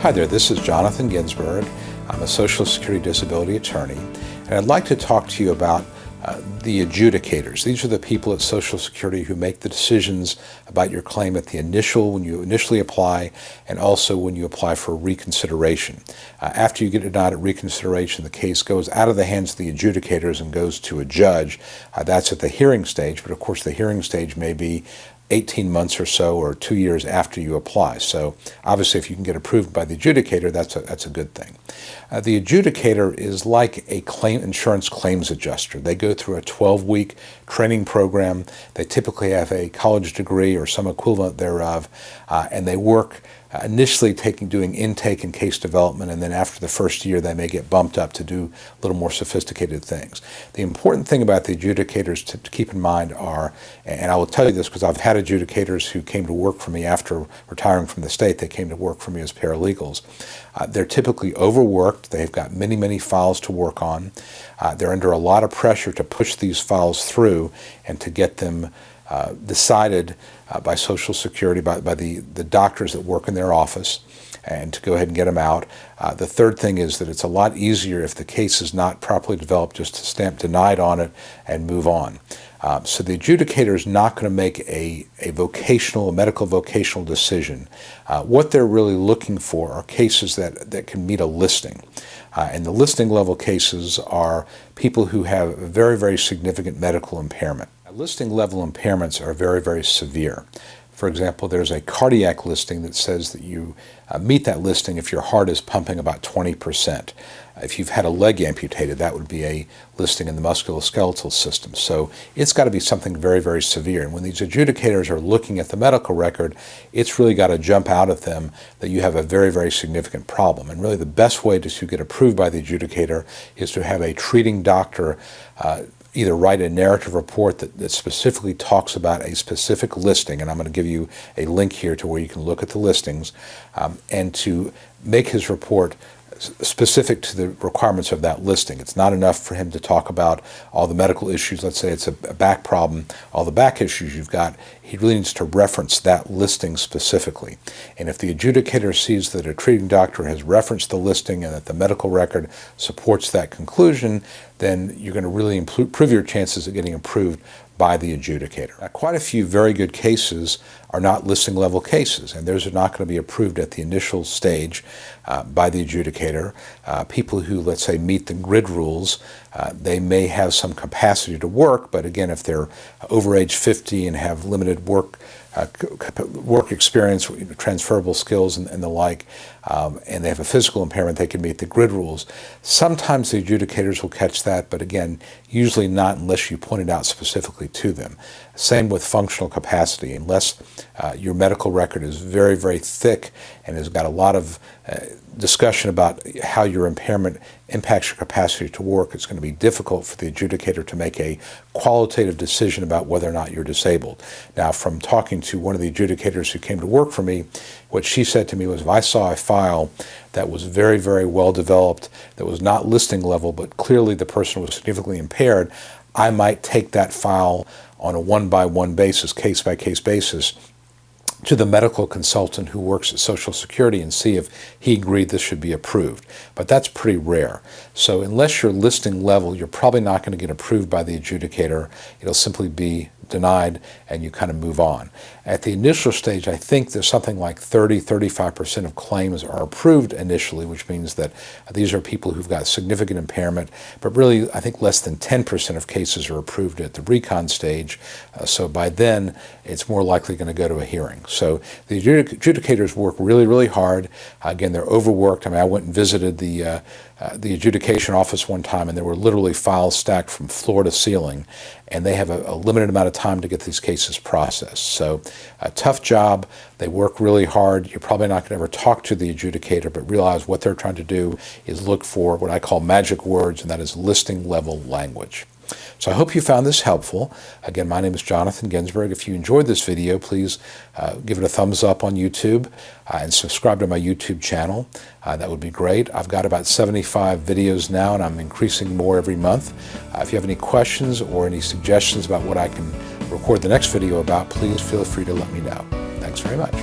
Hi there, this is Jonathan Ginsberg. I'm a Social Security disability attorney, and I'd like to talk to you about the adjudicators. These are the people at Social Security who make the decisions about your claim at when you initially apply, and also when you apply for reconsideration. After you get denied at reconsideration, the case goes out of the hands of the adjudicators and goes to a judge. That's at the hearing stage, but of course the hearing stage may be 18 months or so, or 2 years after you apply. So obviously if you can get approved by the adjudicator, that's a good thing. The adjudicator is like a insurance claims adjuster. They go through a 12-week training program. They typically have a college degree or some equivalent thereof, and they work initially doing intake and case development, and then after the first year they may get bumped up to do a little more sophisticated things. The important thing about the adjudicators to keep in mind are, and I will tell you this because I've had adjudicators who came to work for me after retiring from the state. They came to work for me as paralegals. They're typically overworked. They've got many files to work on. They're under a lot of pressure to push these files through and to get them decided by Social Security, by the doctors that work in their office, and to go ahead and get them out. The third thing is that it's a lot easier if the case is not properly developed just to stamp denied on it and move on. So the adjudicator is not going to make a medical vocational decision. What they're really looking for are cases that can meet a listing. And the listing level cases are people who have a very significant medical impairment. Listing level impairments are very severe. For example, there's a cardiac listing that says that you meet that listing if your heart is pumping about 20%. If you've had a leg amputated, that would be a listing in the musculoskeletal system. So it's got to be something very severe. And when these adjudicators are looking at the medical record, it's really got to jump out at them that you have a very significant problem. And really the best way to get approved by the adjudicator is to have a treating doctor either write a narrative report that specifically talks about a specific listing, and I'm going to give you a link here to where you can look at the listings, and to make his report specific to the requirements of that listing. It's not enough for him to talk about all the medical issues. Let's say it's a back problem, all the back issues you've got. He really needs to reference that listing specifically. And if the adjudicator sees that a treating doctor has referenced the listing and that the medical record supports that conclusion, then you're going to really improve your chances of getting approved by the adjudicator. Now, quite a few very good cases are not listing level cases, and those are not going to be approved at the initial stage by the adjudicator. People who, let's say, meet the grid rules, they may have some capacity to work, but again, if they're over age 50 and have limited work experience, transferable skills and the like, and they have a physical impairment, they can meet the grid rules. Sometimes the adjudicators will catch that, but again, usually not unless you point it out specifically to them. Same with functional capacity. Unless your medical record is very thick and has got a lot of discussion about how your impairment impacts your capacity to work, it's going to be difficult for the adjudicator to make a qualitative decision about whether or not you're disabled. Now, from talking to one of the adjudicators who came to work for me, what she said to me was, if I saw a file that was very well developed, that was not listing level, but clearly the person was significantly impaired, I might take that file on a one-by-one basis, case-by-case basis, to the medical consultant who works at Social Security and see if he agreed this should be approved. But that's pretty rare. So unless you're listing level, you're probably not going to get approved by the adjudicator. It'll simply be denied and you kind of move on. At the initial stage, I think there's something like 35% of claims are approved initially, which means that these are people who've got significant impairment, but really I think less than 10% of cases are approved at the recon stage. So by then, it's more likely going to go to a hearing. So the adjudicators work really hard. Again, they're overworked. I mean, I went and visited the adjudication office one time, and there were literally files stacked from floor to ceiling, and they have a limited amount of time to get these cases processed. So a tough job. They work really hard. You're probably not going to ever talk to the adjudicator, but realize what they're trying to do is look for what I call magic words, and that is listing level language. So I hope you found this helpful. Again, my name is Jonathan Ginsberg. If you enjoyed this video, please give it a thumbs up on YouTube and subscribe to my YouTube channel. That would be great. I've got about 75 videos now, and I'm increasing more every month. If you have any questions or any suggestions about what I can record the next video about, please feel free to let me know. Thanks very much.